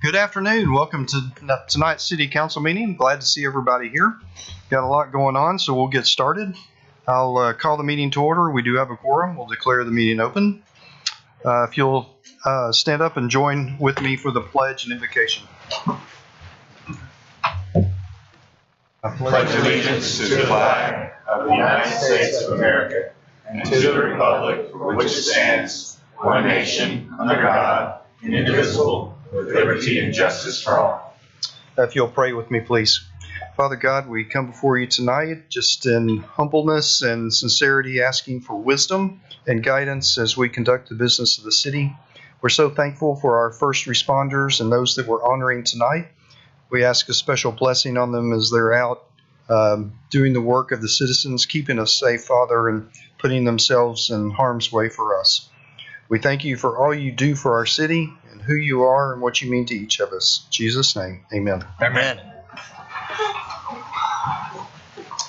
Good afternoon. Welcome to tonight's City Council meeting. Glad to see everybody here. Got a lot going on, so we'll get started. I'll call the meeting to order. We do have a quorum. We'll declare the meeting open. If you'll stand up and join with me for the pledge and invocation. I pledge allegiance to the flag of the United States of America and to the republic for which it stands, one nation, under God, indivisible, with liberty and justice for all. If you'll pray with me, please. Father God, we come before you tonight just in humbleness and sincerity, asking for wisdom and guidance as we conduct the business of the city. We're so thankful for our first responders and those that we're honoring tonight. We ask a special blessing on them as they're out doing the work of the citizens, keeping us safe, Father, and putting themselves in harm's way for us. We thank you for all you do for our city and who you are and what you mean to each of us. In Jesus' name, amen. Amen.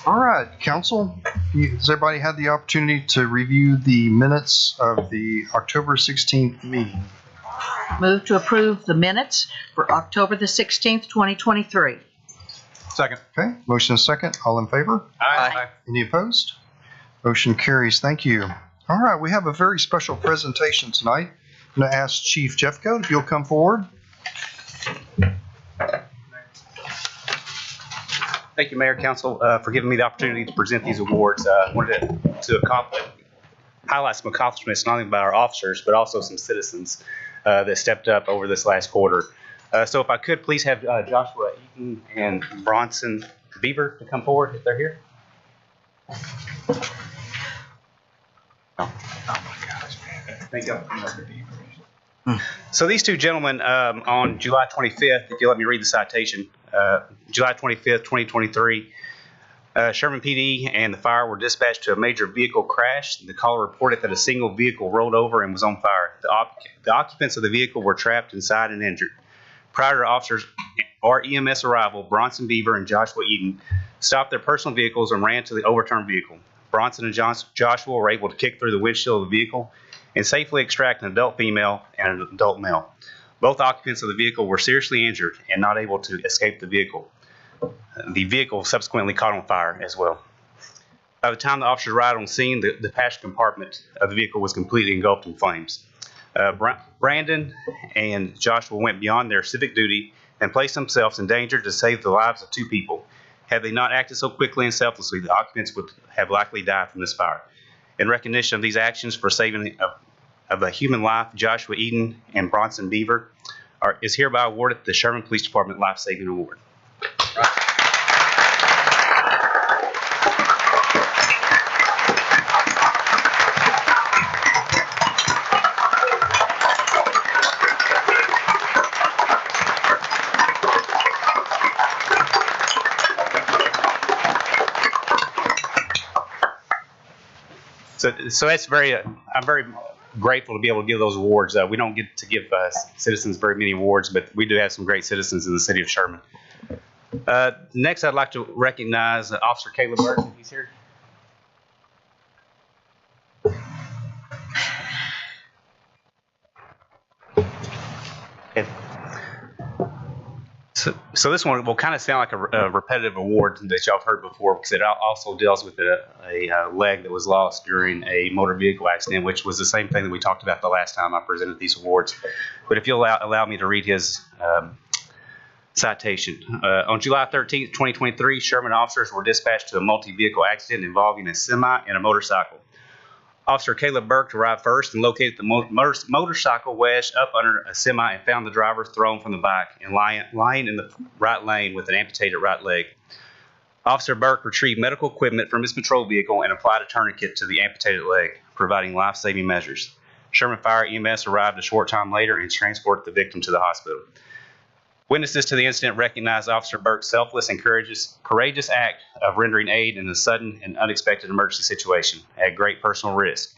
All right, Council, has everybody had the opportunity to review the minutes of the October 16th meeting? Move to approve the minutes for October the 16th, 2023. Second. Okay, motion is second. All in favor? Aye. Any opposed? Motion carries. Thank you. All right, we have a very special presentation tonight. I'm going to ask Chief Jeffcoat if you'll come forward. Thank you, Mayor, Council, for giving me the opportunity to present these awards. I wanted to highlight some accomplishments, not only by our officers, but also some citizens that stepped up over this last quarter. So if I could, please have Joshua Eaton and Bronson Beaver to come forward if they're here. Oh my gosh, man. Thank you. So these two gentlemen, on July 25th, if you let me read the citation, July 25th, 2023, Sherman PD and the fire were dispatched to a major vehicle crash. The caller reported that a single vehicle rolled over and was on fire. The occupants of the vehicle were trapped inside and injured. Prior to officers or EMS arrival, Bronson Beaver and Joshua Eaton stopped their personal vehicles and ran to the overturned vehicle. Bronson and Joshua were able to kick through the windshield of the vehicle and safely extract an adult female and an adult male. Both occupants of the vehicle were seriously injured and not able to escape the vehicle. The vehicle subsequently caught on fire as well. By the time the officers arrived on scene, the passenger compartment of the vehicle was completely engulfed in flames. Brandon and Joshua went beyond their civic duty and placed themselves in danger to save the lives of two people. Had they not acted so quickly and selflessly, the occupants would have likely died from this fire. In recognition of these actions for saving of a human life, Joshua Eaton and Bronson Beaver is hereby awarded the Sherman Police Department Life Saving Award. So that's I'm very grateful to be able to give those awards. We don't get to give citizens very many awards, but we do have some great citizens in the city of Sherman. Next, I'd like to recognize Officer Caleb Burton. He's here. So this one will kind of sound like a repetitive award that y'all have heard before, because it also deals with a leg that was lost during a motor vehicle accident, which was the same thing that we talked about the last time I presented these awards. But if you'll allow me to read his citation. On July 13th, 2023, Sherman officers were dispatched to a multi-vehicle accident involving a semi and a motorcycle. Officer Caleb Burke arrived first and located the motorcycle wedged up under a semi and found the driver thrown from the bike and lying in the right lane with an amputated right leg. Officer Burke retrieved medical equipment from his patrol vehicle and applied a tourniquet to the amputated leg, providing life-saving measures. Sherman Fire EMS arrived a short time later and transported the victim to the hospital. Witnesses to the incident recognized Officer Burke's selfless and courageous act of rendering aid in a sudden and unexpected emergency situation at great personal risk,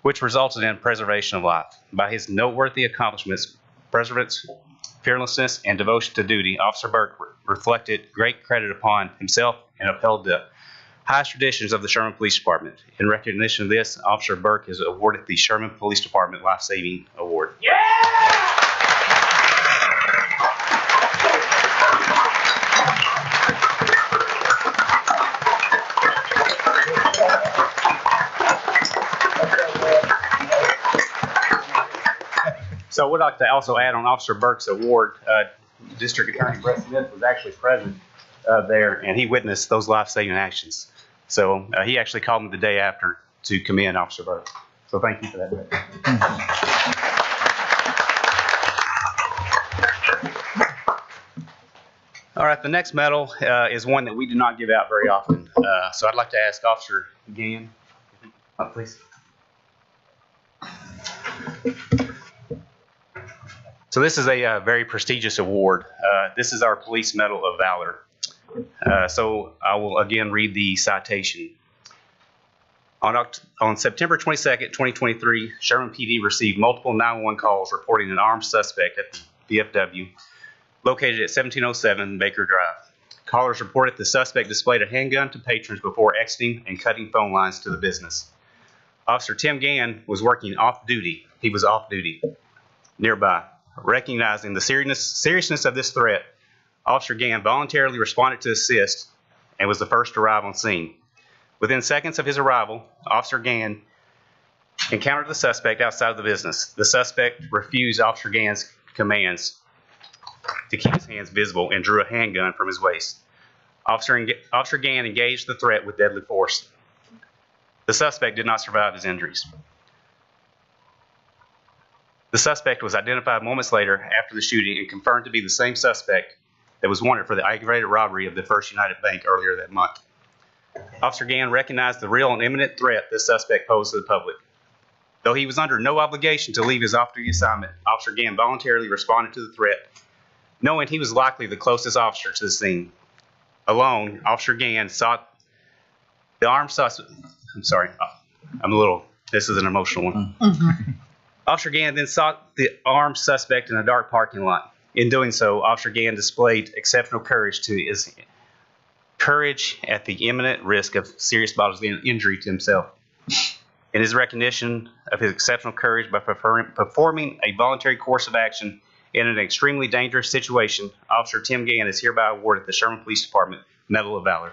which resulted in preservation of life. By his noteworthy accomplishments, perseverance, fearlessness, and devotion to duty, Officer Burke reflected great credit upon himself and upheld the highest traditions of the Sherman Police Department. In recognition of this, Officer Burke is awarded the Sherman Police Department Life Saving Award. Yeah! So I would like to also add on Officer Burke's award, District Attorney Brett Smith was actually present there, and he witnessed those life-saving actions. So he actually called me the day after to commend Officer Burke. So thank you for that. All right, the next medal is one that we do not give out very often. So I'd like to ask Officer Gann, please. So this is a very prestigious award. This is our Police Medal of Valor. So I will again read the citation. On September 22nd, 2023, Sherman PD received multiple 911 calls reporting an armed suspect at the VFW located at 1707 Baker Drive. Callers reported the suspect displayed a handgun to patrons before exiting and cutting phone lines to the business. Officer Tim Gann was working off duty. He was off duty nearby. Recognizing the seriousness of this threat, Officer Gann voluntarily responded to assist and was the first to arrive on scene. Within seconds of his arrival, Officer Gann encountered the suspect outside of the business. The suspect refused Officer Gann's commands to keep his hands visible and drew a handgun from his waist. Officer Gann engaged the threat with deadly force. The suspect did not survive his injuries. The suspect was identified moments later after the shooting and confirmed to be the same suspect that was wanted for the aggravated robbery of the First United Bank earlier that month. Officer Gann recognized the real and imminent threat this suspect posed to the public. Though he was under no obligation to leave his off-duty assignment, Officer Gann voluntarily responded to the threat, knowing he was likely the closest officer to the scene. Alone, Officer Gann sought the armed suspect. I'm sorry, this is an emotional one. Officer Gann then sought the armed suspect in a dark parking lot. In doing so, Officer Gann displayed exceptional courage at the imminent risk of serious bodily injury to himself. In his recognition of his exceptional courage by performing a voluntary course of action in an extremely dangerous situation, Officer Tim Gann is hereby awarded the Sherman Police Department Medal of Valor.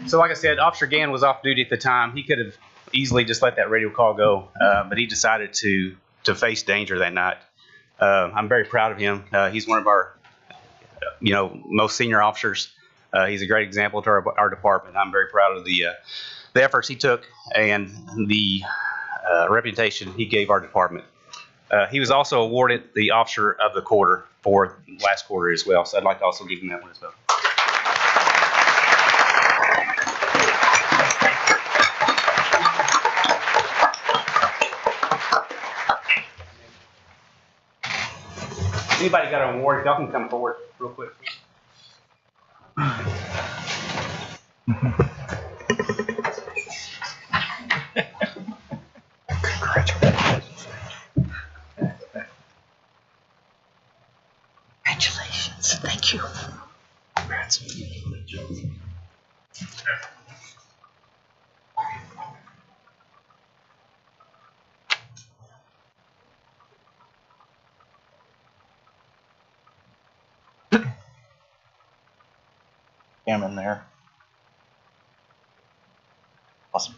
So like I said, Officer Gann was off duty at the time. He could have easily just let that radio call go, but he decided to face danger that night. I'm very proud of him. He's one of our, most senior officers. He's a great example to our department. I'm very proud of the efforts he took and the reputation he gave our department. He was also awarded the Officer of the Quarter for last quarter as well, so I'd like to also give him that one as well. Anybody got an award, y'all can come forward real quick. Congratulations. Thank you. Congrats. Him in there. Awesome.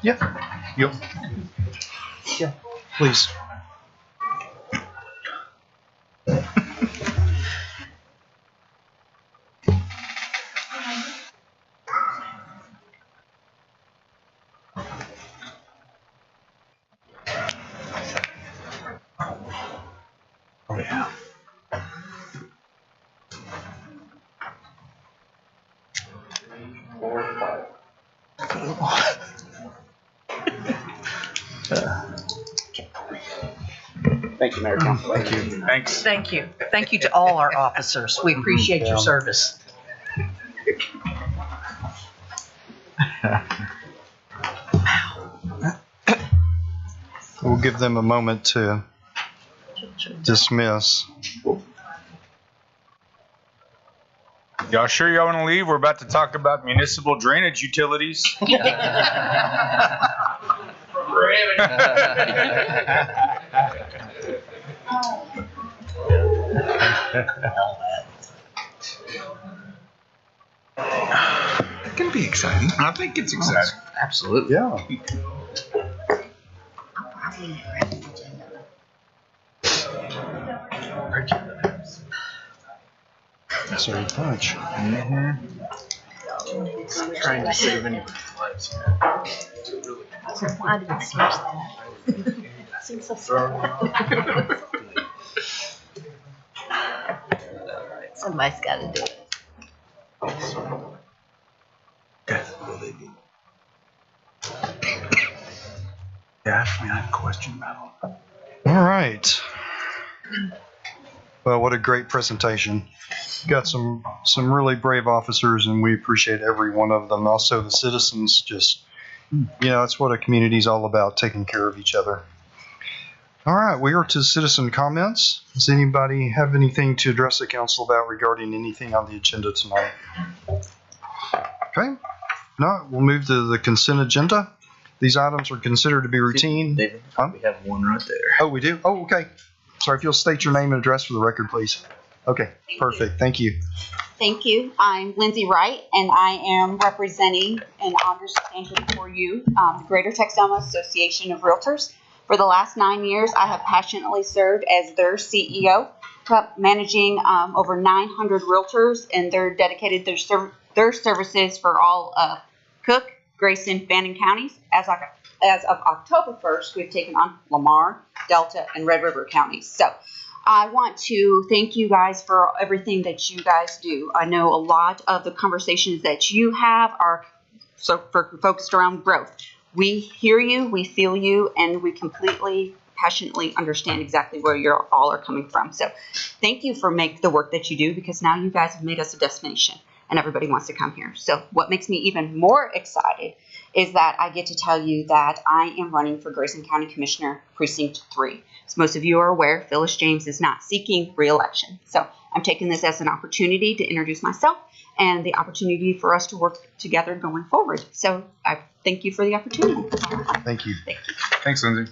Yeah, please. Oh, yeah. Thank you, Mayor Council. Thank you. Thanks. Thank you. Thank you to all our officers. We appreciate your service. We'll give them a moment to dismiss. Y'all sure y'all want to leave? We're about to talk about municipal drainage utilities. It can be exciting. I think it's exciting. Absolutely. Yeah. That's a punch. Trying to save any lives here. Why did it smash that? Seems so sad. Somebody's got to do it. Yeah, I mean, I have a question about it. All right. Well, what a great presentation. Got some really brave officers, and we appreciate every one of them. Also, the citizens just, that's what a community is all about, taking care of each other. All right, we are to citizen comments. Does anybody have anything to address the council about regarding anything on the agenda tonight? Okay. No, we'll move to the consent agenda. These items are considered to be routine. David, Huh? we have one right there. Oh, we do? Oh, okay. Sorry, if you'll state your name and address for the record, please. Okay, perfect. Thank you. Thank you. I'm Lindsay Wright, and I am representing and honored to stand here before you, the Greater Texoma Association of Realtors. For the last 9 years, I have passionately served as their CEO, managing over 900 realtors, and they're dedicated their services for all of Cook, Grayson, Fannin counties. As of October 1st, we've taken on Lamar, Delta, and Red River counties. So I want to thank you guys for everything that you guys do. I know a lot of the conversations that you have are focused around growth. We hear you, we feel you, and we completely, passionately understand exactly where you all are coming from. So thank you for the work that you do, because now you guys have made us a destination and everybody wants to come here. So what makes me even more excited is that I get to tell you that I am running for Grayson County Commissioner Precinct 3. As most of you are aware, Phyllis James is not seeking re-election. So I'm taking this as an opportunity to introduce myself and the opportunity for us to work together going forward. So I thank you for the opportunity. Thank you. Thank you. Thanks, Lindsay.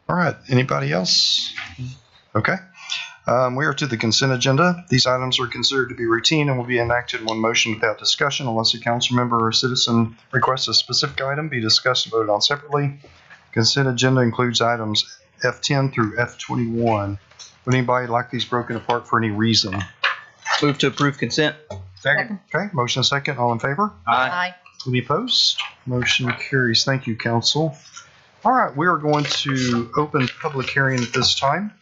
All right. Anybody else? Okay. We are to the consent agenda. These items are considered to be routine and will be enacted in one motion without discussion unless a council member or citizen requests a specific item be discussed and voted on separately. Consent agenda includes items F10 through F21. Would anybody like these broken apart for any reason? Move to approve consent. Second. Okay. Motion second. All in favor? Aye. Any opposed? Motion carries. Thank you, council. All right. We are going to open public hearing at this time.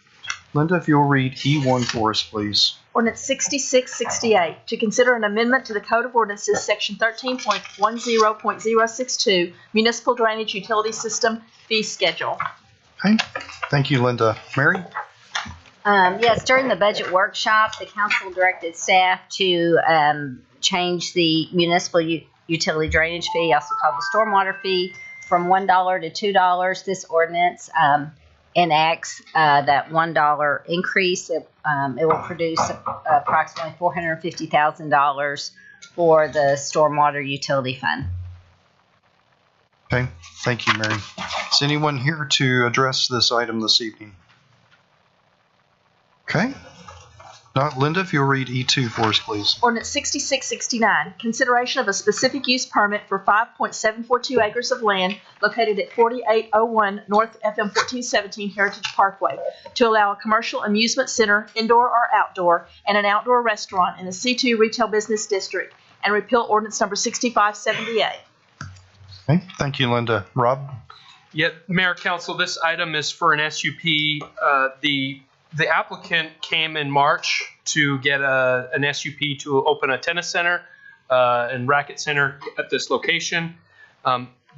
Linda, if you'll read E1 for us, please. Ordinance 6668, to consider an amendment to the Code of Ordinances, Section 13.10.062, Municipal Drainage Utility System Fee Schedule. Okay. Thank you, Linda. Mary? Yes, during the budget workshop, the council directed staff to change the municipal utility drainage fee, also called the stormwater fee, from $1 to $2. This ordinance enacts that $1 increase. It will produce approximately $450,000 for the stormwater utility fund. Okay. Thank you, Mary. Is anyone here to address this item this evening? Okay. Not Linda, if you'll read E2 for us, please. Ordinance 6669, consideration of a specific use permit for 5.742 acres of land located at 4801 North FM 1417 Heritage Parkway to allow a commercial amusement center, indoor or outdoor, and an outdoor restaurant in the C2 Retail Business District, and repeal ordinance number 6578. Okay. Thank you, Linda. Rob? Yeah, Mayor, Council, this item is for an SUP. The applicant came in March to get an SUP to open a tennis center and racket center at this location.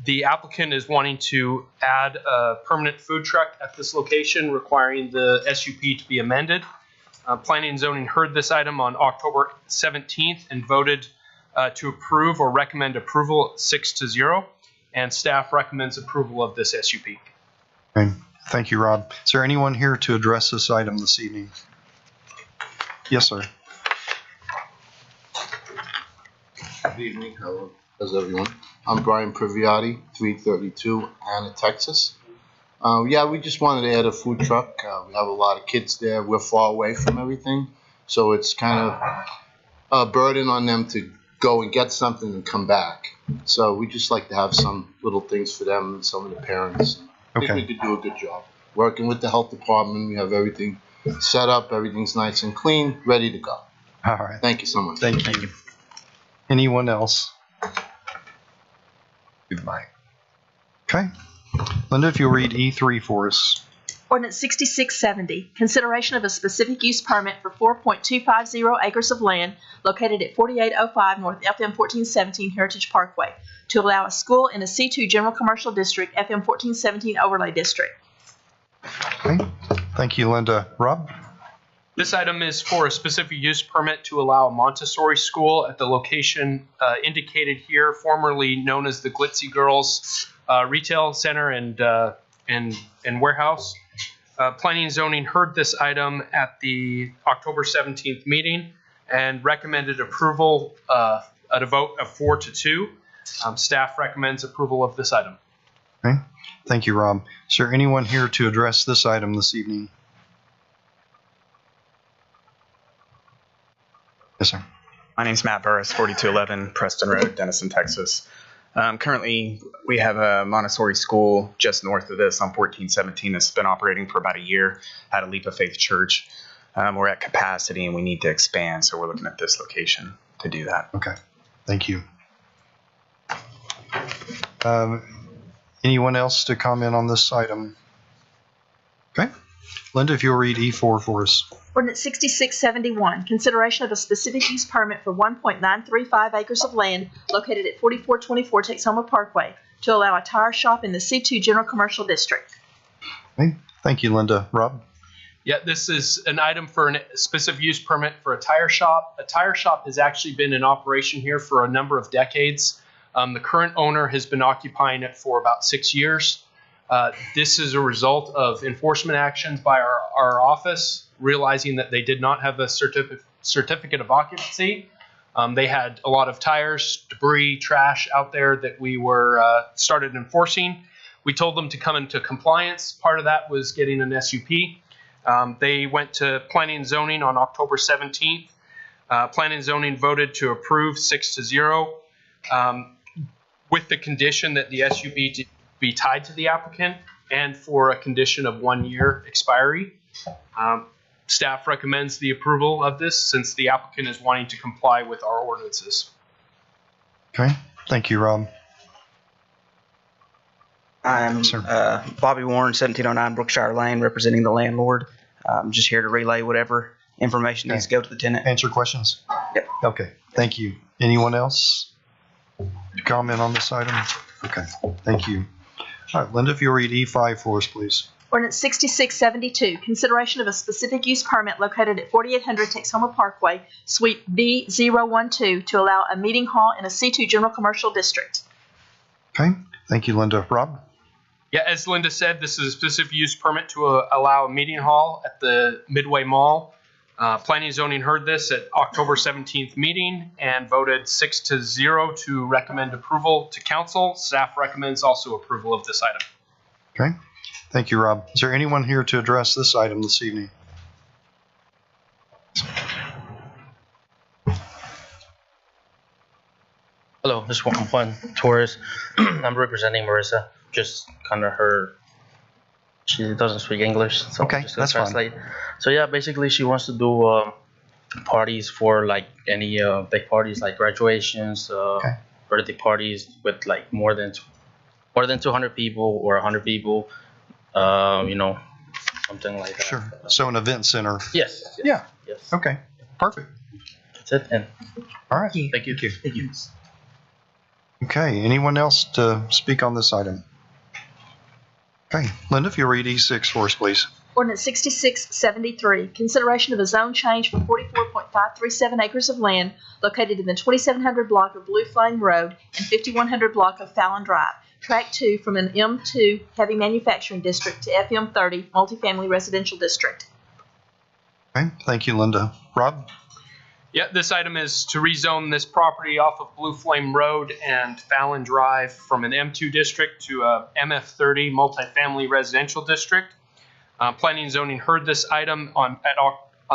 The applicant is wanting to add a permanent food truck at this location, requiring the SUP to be amended. Planning and Zoning heard this item on October 17th and voted to approve or recommend approval 6-0, and staff recommends approval of this SUP. Okay. Thank you, Rob. Is there anyone here to address this item this evening? Yes, sir. Good evening. Hello. How's everyone? I'm Brian Priviotti, 332 Anna, Texas. Yeah, we just wanted to add a food truck. We have a lot of kids there. We're far away from everything, so it's kind of a burden on them to go and get something and come back. So we just like to have some little things for them and some of the parents. I think we could do a good job. Working with the health department, we have everything set up. Everything's nice and clean, ready to go. All right. Thank you so much. Thank you. Anyone else? Goodbye. Okay. Linda, if you'll read E3 for us. Ordinance 6670, consideration of a specific use permit for 4.250 acres of land located at 4805 North FM 1417 Heritage Parkway to allow a school in a C2 General Commercial District, FM 1417 Overlay District. Okay. Thank you, Linda. Rob? This item is for a specific use permit to allow a Montessori school at the location indicated here, formerly known as the Glitzy Girls Retail Center and Warehouse. Planning and Zoning heard this item at the October 17th meeting and recommended approval at a vote of 4-2. Staff recommends approval of this item. Okay. Thank you, Rob. Is there anyone here to address this item this evening? Yes, sir. My name's Matt Burris, 4211 Preston Road, Denison, Texas. Currently, we have a Montessori school just north of this on 1417 that's been operating for about a year at a Leap of Faith church. We're at capacity and we need to expand, so we're looking at this location to do that. Okay. Thank you. Anyone else to comment on this item? Okay. Linda, if you'll read E4 for us. Ordinance 6671, consideration of a specific use permit for 1.935 acres of land located at 4424 Texoma Parkway to allow a tire shop in the C2 General Commercial District. Okay. Thank you, Linda. Rob? Yeah, this is an item for a specific use permit for a tire shop. A tire shop has actually been in operation here for a number of decades. The current owner has been occupying it for about 6 years. This is a result of enforcement actions by our office, realizing that they did not have a certificate of occupancy. They had a lot of tires, debris, trash out there that we were started enforcing. We told them to come into compliance. Part of that was getting an SUP. They went to Planning and Zoning on October 17th. Planning and Zoning voted to approve 6-0 with the condition that the SUP be tied to the applicant and for a condition of 1 year expiry. Staff recommends the approval of this since the applicant is wanting to comply with our ordinances. Okay. Thank you, Rob. I'm Bobby Warren, 1709 Brookshire Lane, representing the landlord. I'm just here to relay whatever information needs to go to the tenant. Answer questions? Yep. Okay. Thank you. Anyone else to comment on this item? Okay. Thank you. All right, Linda, if you'll read E5 for us, please. Ordinance 6672, consideration of a specific use permit located at 4800 Texoma Parkway, Suite B012, to allow a meeting hall in a C2 General Commercial District. Okay. Thank you, Linda. Rob? Yeah, as Linda said, this is a specific use permit to allow a meeting hall at the Midway Mall. Planning and Zoning heard this at October 17th meeting and voted 6-0 to recommend approval to council. Staff recommends also approval of this item. Okay. Thank you, Rob. Is there anyone here to address this item this evening? Hello, this is Juan Torres. I'm representing Marissa. Just kind of she doesn't speak English, so okay, just that's translate. fine. So yeah, basically she wants to do parties for like any big parties like graduations, birthday parties with like more than 200 people or 100 people. You know, something like that. Sure. So an event center. Yes. Yeah. Yes. Okay. Perfect. That's it. And all right. Thank you. Thank you. Okay. Anyone else to speak on this item? Okay. Linda, if you'll read E6 for us, please. Ordinance 6673, consideration of a zone change for 44.537 acres of land located in the 2700 block of Blue Flame Road and 5100 block of Fallon Drive, Track 2 from an M2 heavy manufacturing district to FM30 multifamily residential district. Okay, thank you, Linda. Rob? Yeah, this item is to rezone this property off of Blue Flame Road and Fallon Drive from an M2 district to a MF30 multifamily residential district. Planning and Zoning heard this item on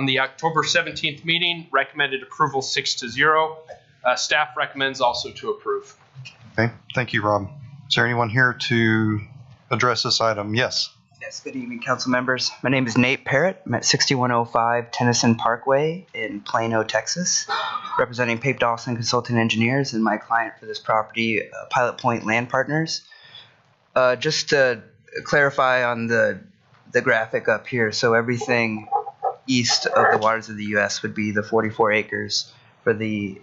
the October 17th meeting, recommended approval 6-0. Staff recommends also to approve. Okay, thank you, Rob. Is there anyone here to address this item? Yes. Yes, good evening, council members. My name is Nate Parrott. I'm at 6105 Tennyson Parkway in Plano, Texas, representing Pape Dawson Consulting Engineers and my client for this property, Pilot Point Land Partners. Just to clarify on the graphic up here, so everything east of the waters of the U.S. would be the 44 acres for the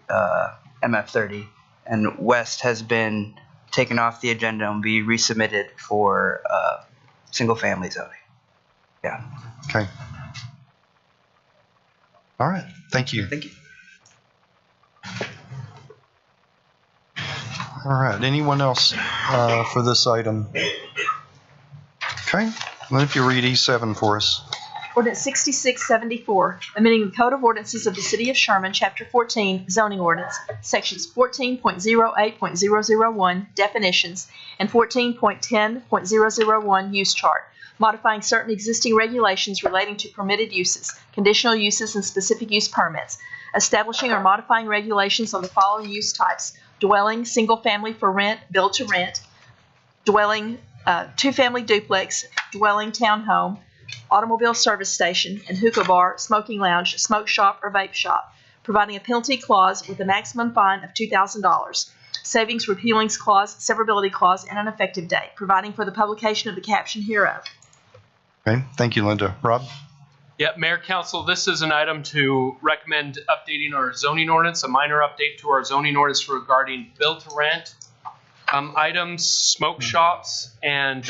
MF30, and west has been taken off the agenda and will be resubmitted for single-family zoning. Yeah. Okay. All right. Thank you. Thank you. All right. Anyone else for this item? Okay. Well, if you read E7 for us. Ordinance 6674, amending the Code of Ordinances of the City of Sherman, Chapter 14, Zoning Ordinance, Sections 14.08.001, Definitions, and 14.10.001, Use Chart, modifying certain existing regulations relating to permitted uses, conditional uses, and specific use permits, establishing or modifying regulations on the following use types: dwelling, single-family for rent, build to rent, dwelling, two-family duplex, dwelling, townhome, automobile service station, and hookah bar, smoking lounge, smoke shop, or vape shop, providing a penalty clause with a maximum fine of $2,000, savings repealings clause, severability clause, and an effective date, providing for the publication of the caption hereof. Okay, thank you, Linda. Rob? Yeah, Mayor, Council, this is an item to recommend updating our zoning ordinance, a minor update to our zoning ordinance regarding build-to-rent items, smoke shops, and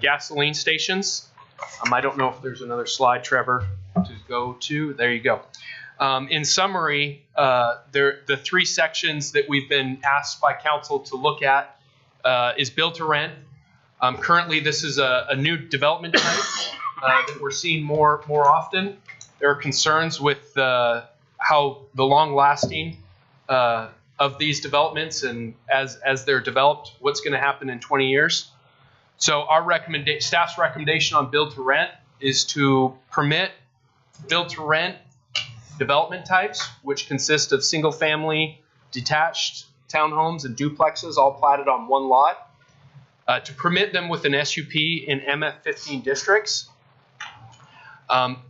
gasoline stations. I don't know if there's another slide, Trevor, to go to. There you go. In summary, the three sections that we've been asked by council to look at is build to rent. Currently, this is a new development type that we're seeing more often. There are concerns with how the long lasting of these developments, and as they're developed, what's going to happen in 20 years. So our staff's recommendation on build to rent is to permit build to rent development types, which consist of single family, detached townhomes, and duplexes, all platted on one lot, to permit them with an SUP in MF15 districts.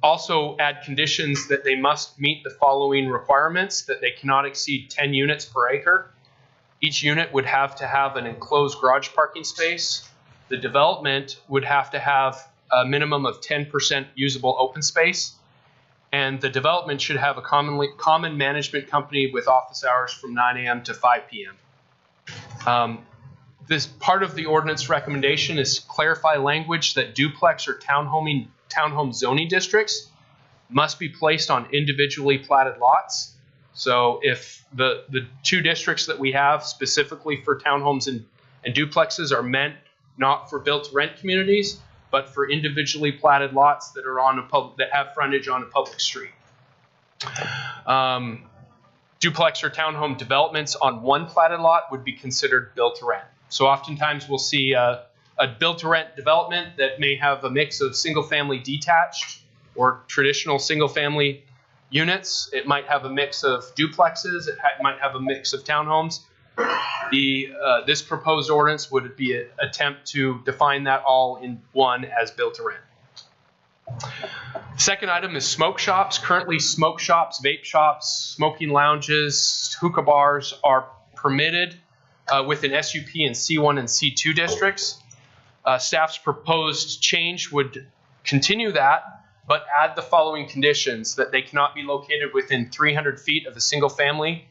Also add conditions that they must meet the following requirements: that they cannot exceed 10 units per acre. Each unit would have to have an enclosed garage parking space. The development would have to have a minimum of 10% usable open space. And the development should have a common management company with office hours from 9 a.m. to 5 p.m. This part of the ordinance recommendation is clarify language that duplex or townhome zoning districts must be placed on individually platted lots. So if the two districts that we have specifically for townhomes and duplexes are meant not for built-to-rent communities, but for individually platted lots that are on that have frontage on a public street. Duplex or townhome developments on one platted lot would be considered built-to-rent. So oftentimes we'll see a built-to-rent development that may have a mix of single-family detached or traditional single-family units. It might have a mix of duplexes. It might have a mix of townhomes. This proposed ordinance would be an attempt to define that all in one as built to rent. Second item is smoke shops. Currently, smoke shops, vape shops, smoking lounges, hookah bars are permitted with an SUP in C1 and C2 districts. Staff's proposed change would continue that, but add the following conditions: that they cannot be located within 300 feet of a single family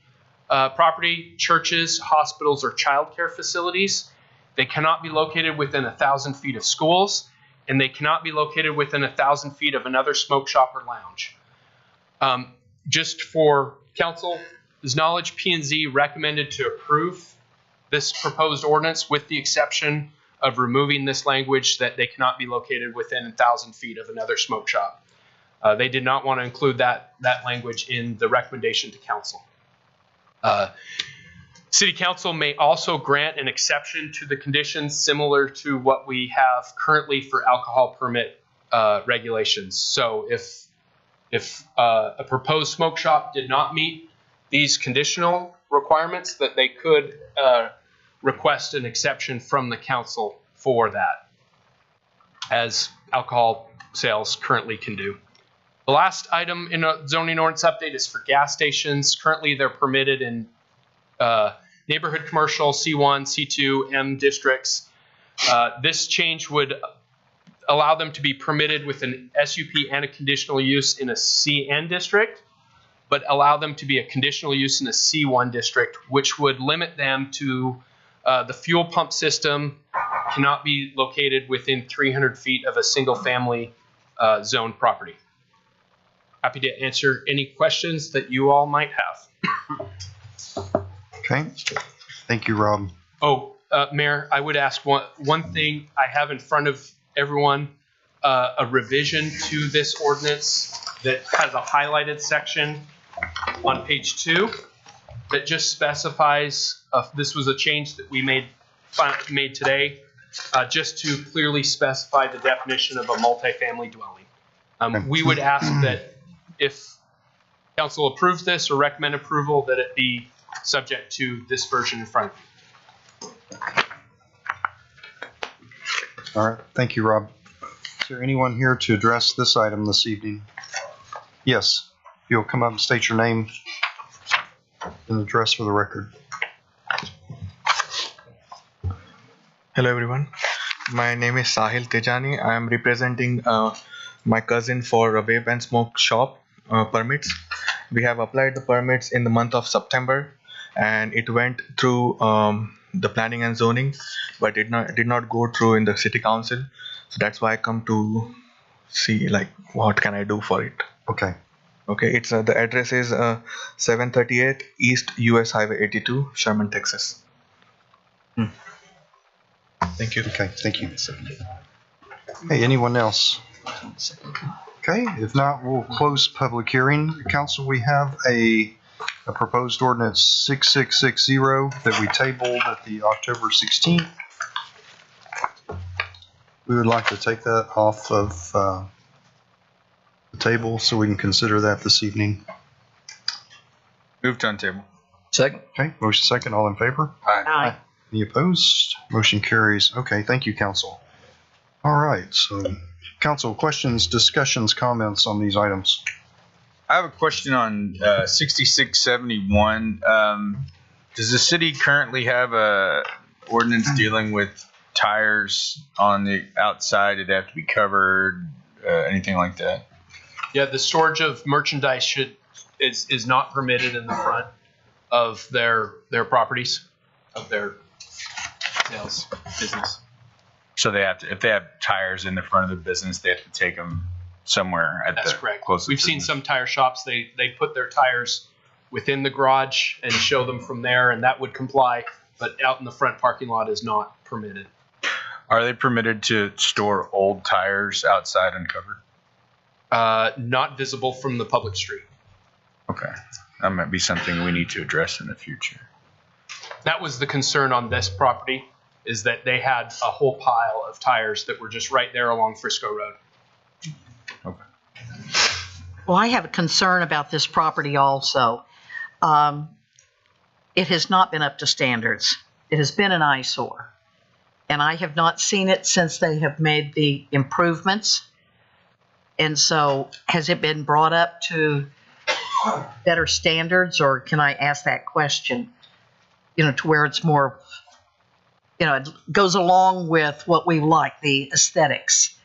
property, churches, hospitals, or childcare facilities. They cannot be located within 1,000 feet of schools, and they cannot be located within 1,000 feet of another smoke shop or lounge. Just for council's knowledge, P&Z recommended to approve this proposed ordinance with the exception of removing this language that they cannot be located within 1,000 feet of another smoke shop. They did not want to include that language in the recommendation to council. City Council may also grant an exception to the conditions similar to what we have currently for alcohol permit regulations. So if a proposed smoke shop did not meet these conditional requirements, that they could request an exception from the council for that, as alcohol sales currently can do. The last item in a zoning ordinance update is for gas stations. Currently, they're permitted in neighborhood commercial, C1, C2, M districts. This change would allow them to be permitted with an SUP and a conditional use in a CN district, but allow them to be a conditional use in a C1 district, which would limit them to the fuel pump system cannot be located within 300 feet of a single family zone property. Happy to answer any questions that you all might have. Okay. Thank you, Rob. Oh, Mayor, I would ask one thing. I have in front of everyone a revision to this ordinance that has a highlighted section on page 2 that just specifies, this was a change that we made today, just to clearly specify the definition of a multifamily dwelling. We would ask that if council approves this or recommend approval, that it be subject to this version in front of you. All right. Thank you, Rob. Is there anyone here to address this item this evening? Yes. If you'll come up and state your name and address for the record. Hello everyone, my name is Sahil Tejani. I am representing my cousin for a vape and smoke shop permits. We have applied the permits in the month of September and it went through the planning and zoning, but did not go through in the city council. So that's why I come to see like what can I do for it. Okay. Okay, it's the address is 738 East US Highway 82, Sherman, Texas. Thank you. Okay, thank you. Hey, anyone else? Okay, if not, we'll close public hearing. Council, we have a proposed ordinance 6660 that we tabled at the October 16th. We would like to take that off of the table so we can consider that this evening. Move to untable. Second. Okay, motion second. All in favor? Aye. Any opposed? Motion carries. Okay, thank you, council. All right, so council, questions, discussions, comments on these items? I have a question on 6671. Does the city currently have a ordinance dealing with tires on the outside? Do they have to be covered? Anything like that? Yeah, the storage of merchandise is not permitted in the front of their properties, of their sales business. So they have to, if they have tires in the front of the business, they have to take them somewhere at That's the correct. closest We've seen business. some tire shops, they put their tires within the garage and show them from there, and that would comply, but out in the front parking lot is not permitted. Are they permitted to store old tires outside uncovered? Not visible from the public street. Okay. That might be something we need to address in the future. That was the concern on this property, is that they had a whole pile of tires that were just right there along Frisco Road. Okay. Well, I have a concern about this property also. It has not been up to standards. It has been an eyesore. And I have not seen it since they have made the improvements. And so has it been brought up to better standards, or can I ask that question? You know, to where it's more, you know, it goes along with what we like, the aesthetics.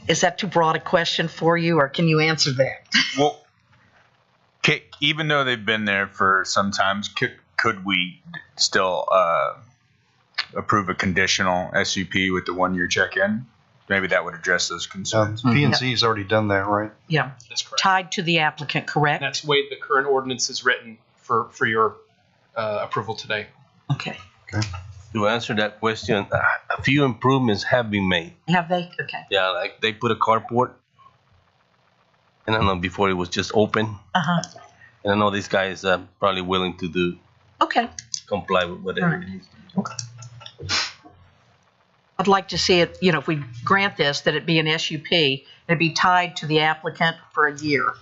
Is that too broad a question for you, or can you answer that? Well, even though they've been there for some time, could we still approve a conditional SUP with the 1-year check-in. Maybe that would address those concerns. P&Z's already done that, right? Yeah, That's correct. tied to the applicant, correct? That's the way the current ordinance is written for your approval today. Okay. To answer that question, a few improvements have been made. Have they? Okay. Yeah, like they put a carport. And I know before it was just open. Uh-huh. And I know these guys are probably willing to Okay. comply with whatever it is. I'd like to see it, if we grant this, that it be an SUP, it'd be tied to the applicant for a year,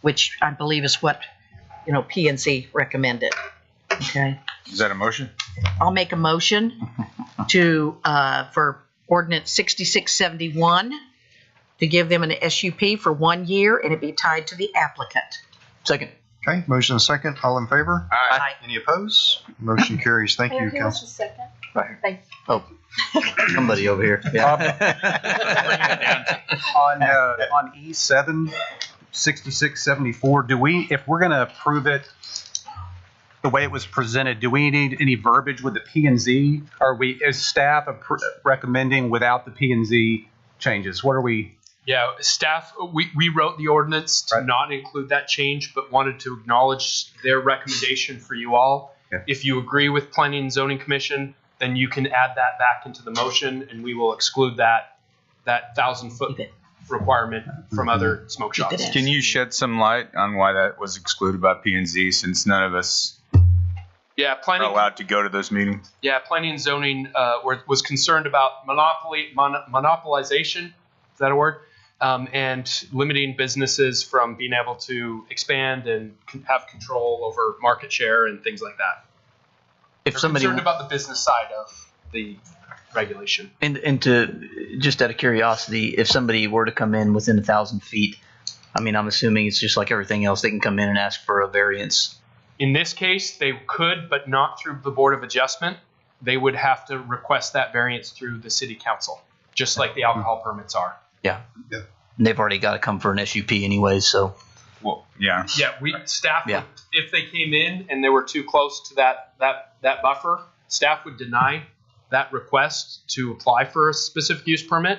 which I believe is what, P&Z recommended. Okay. Is that a motion? I'll make a motion for ordinance 6671 to give them an SUP for 1 year and it be tied to the applicant. Second. Okay, motion and second. All in favor? Aye. Any opposed? Motion carries. Thank you, Who wants council. a second? Right. Thank Oh, somebody over here. On E7, 6674, if we're going to approve it the way it was presented, do we need any verbiage with the P&Z? Is staff recommending without the P&Z changes? What are we? Yeah, staff, we wrote the ordinance to not include that change, but wanted to acknowledge their recommendation for you all. Yeah. If you agree with Planning and Zoning Commission, then you can add that back into the motion, and we will exclude that 1,000-foot requirement from other smoke shops. Can you shed some light on why that was excluded by P&Z, since none of us Yeah, are planning. allowed to go to those meetings? Yeah, planning and zoning was concerned about monopolization. Is that a word? And limiting businesses from being able to expand and have control over market share and things like that. If They're somebody concerned about the business side of the regulation. and to just out of curiosity, if somebody were to come in within 1,000 feet, I mean, I'm assuming it's just like everything else. They can come in and ask for a variance. In this case, they could, but not through the Board of Adjustment. They would have to request that variance through the City Council, just like the alcohol permits are. Yeah. Yeah. And they've already got to come for an SUP anyways, so. Well, yeah. Yeah, staff, Yeah. if they came in and they were too close to that buffer, staff would deny that request to apply for a specific use permit.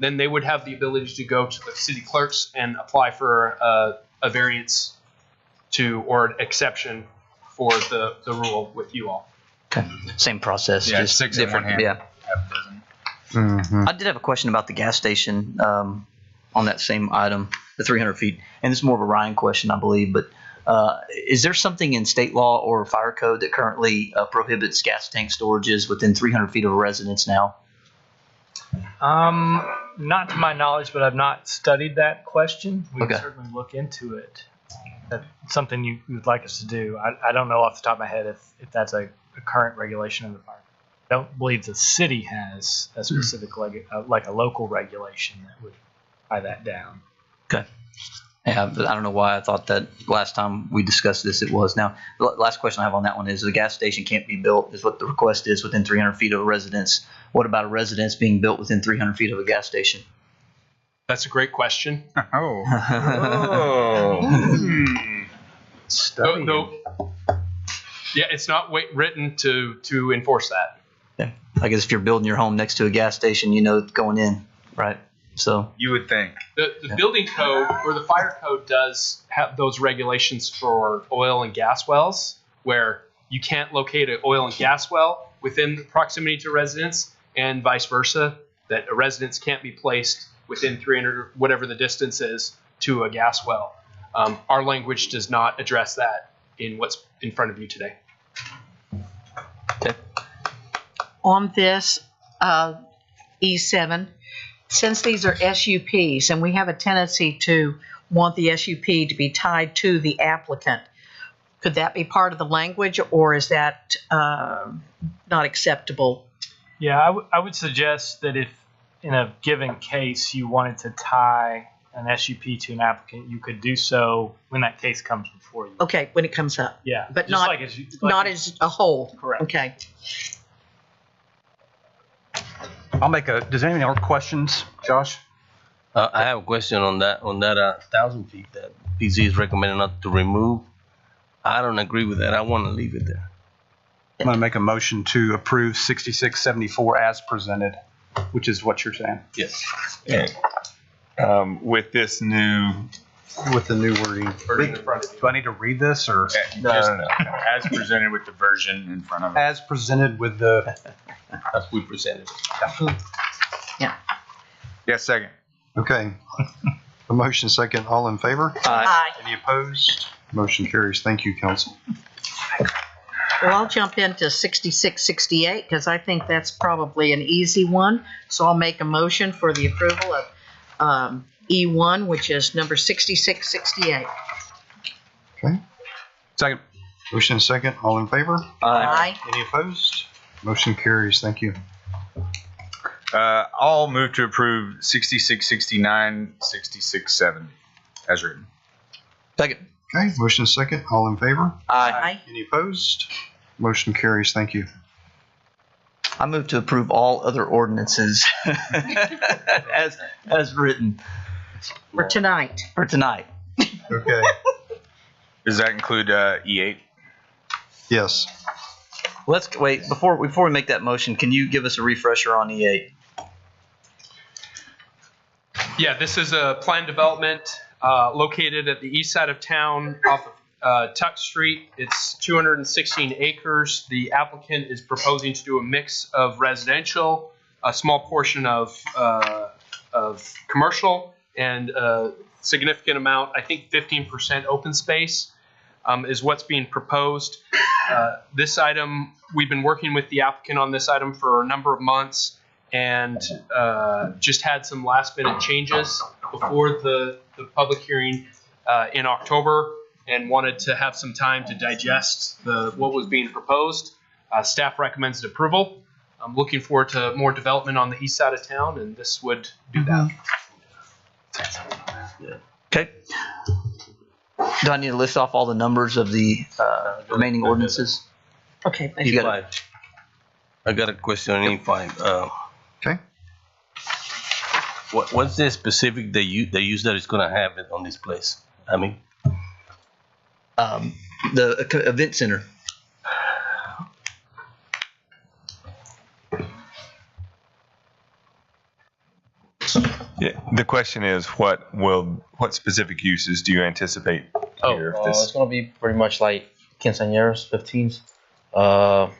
Then they would have the ability to go to the city clerks and apply for a variance or an exception for the rule with you all. Okay. Same process, Yeah, just 6 in one different. hand. Yeah. Half a dozen. Mhm. I did have a question about the gas station on that same item, the 300 feet. And this is more of a Ryan question, I believe, but is there something in state law or fire code that currently prohibits gas tank storages within 300 feet of a residence now? Not to my knowledge, but I've not studied that question. We Okay. can certainly look into it. That's something you would like us to do. I don't know off the top of my head if that's a current regulation in the fire. I don't believe the city has a specific like a local regulation that would tie that down. Okay. Yeah, but I don't know why I thought that last time we discussed this it was. Now, the last question I have on that one is the gas station can't be built, is what the request is, within 300 feet of a residence. What about a residence being built within 300 feet of a gas station? That's a great question. Oh. No, yeah, it's not written to enforce that. Yeah. I guess if you're building your home next to a gas station, going in, right? So You would think. The building code or the fire code does have those regulations for oil and gas wells, where you can't locate an oil and gas well within proximity to residence, and vice versa, that a residence can't be placed within 300, whatever the distance is, to a gas well. Our language does not address that in what's in front of you today. On this E7, since these are SUPs and we have a tendency to want the SUP to be tied to the applicant, could that be part of the language, or is that not acceptable? Yeah, I would suggest that if in a given case you wanted to tie an SUP to an applicant, you could do so when that case comes before you. Okay, when it comes up. Yeah, But just not, like as a whole. Correct. Okay. Does anyone have questions, Josh? I have a question on that 1,000 feet that PZ is recommending not to remove. I don't agree with that. I want to leave it there. I'm going to make a motion to approve 6674 as presented, which is what you're saying. Yes. With this new. With the new wording. Do I need to read this or? No. As presented with the version in front of it. As presented with the. As we presented. Yes, second. Okay. A motion second. All in favor? Aye. Any opposed? Motion carries. Thank you, council. Well, I'll jump into 6668 because I think that's probably an easy one. So I'll make a motion for the approval of E1, which is number 6668. Okay. Second. Motion second. All in favor? Aye. Any opposed? Motion carries. Thank you. I'll move to approve 6669, 6670 as written. Second. Okay. Motion second. All in favor? Aye. Any opposed? Motion carries. Thank you. I move to approve all other ordinances as written For tonight. for tonight. Okay. Does that include E8? Yes. Let's wait before we make that motion. Can you give us a refresher on E8? Yeah, this is a planned development located at the east side of town off of Tuck Street. It's 216 acres. The applicant is proposing to do a mix of residential, a small portion of commercial, and a significant amount, I think 15% open space is what's being proposed. This item, we've been working with the applicant on this item for a number of months and just had some last minute changes before the public hearing in October and wanted to have some time to digest what was being proposed. Staff recommends approval. I'm looking forward to more development on the east side of town, and this would do that. Okay. Do I need to list off all the numbers of the remaining ordinances? Okay. You got it. I got a question on E5. Okay. What's the specific the use that it's gonna have it on this place? I mean, The event center. Yeah. The question is, what specific uses do you anticipate here? If It's gonna be pretty much like quinceañeras, 15s,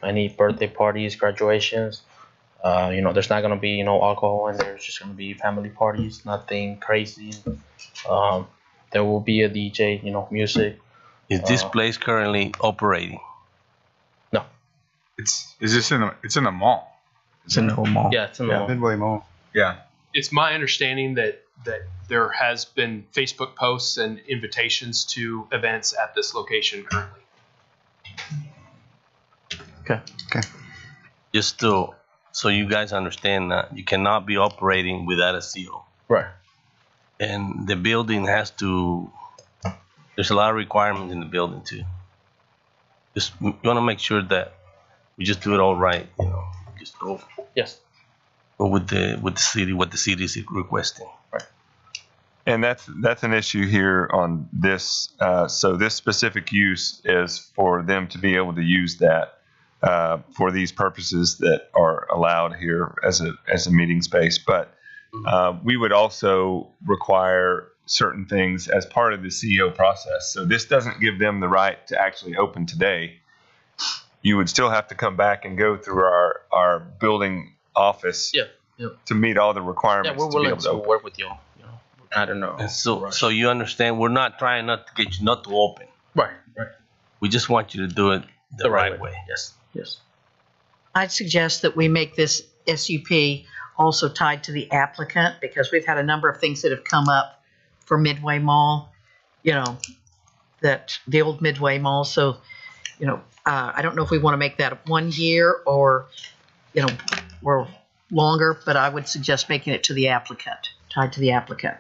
any birthday parties, graduations. There's not gonna be alcohol in there. It's just gonna be family parties, nothing crazy. There will be a DJ, music. is this place currently operating? No. It's in a mall. It's in the whole mall. Yeah, it's in the mall. Midway Mall. Yeah. It's my understanding that there has been Facebook posts and invitations to events at this location currently. Okay. Just so you guys understand that you cannot be operating without a CO. Right. And the building there's a lot of requirements in the building too. Just you want to make sure that we just do it all right, just go Yes. with the city, what the city is requesting. And that's an issue here on this. So this specific use is for them to be able to use that for these purposes that are allowed here as a meeting space. But we would also require certain things as part of the CEO process. So this doesn't give them the right to actually open today. You would still have to come back and go through our building office to meet all the requirements. Yeah, we're willing to work with y'all. I don't know. And so you understand, we're not trying not to get you not to open. Right. We just want you to do it the right way. Yes. I'd suggest that we make this SUP also tied to the applicant because we've had a number of things that have come up for Midway Mall, that the old Midway Mall. So, I don't know if we want to make that 1 year or longer, but I would suggest making it to the applicant, tied to the applicant.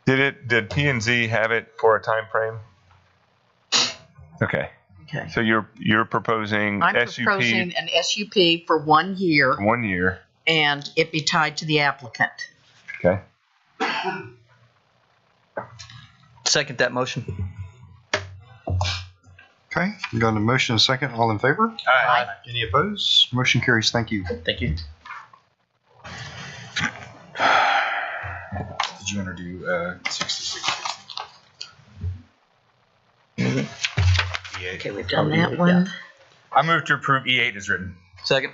Did P&Z have it for a time frame? Okay. Okay. So you're proposing I'm SUP proposing an SUP for 1 year 1 year. and it be tied to the applicant. Okay. Second that motion. Okay, we got a motion and a second. All in favor? Aye. Any opposed? Motion carries. Thank you. Thank you. Did you want to do 66? Okay, we've done that one. I move to approve E8 as written. Second.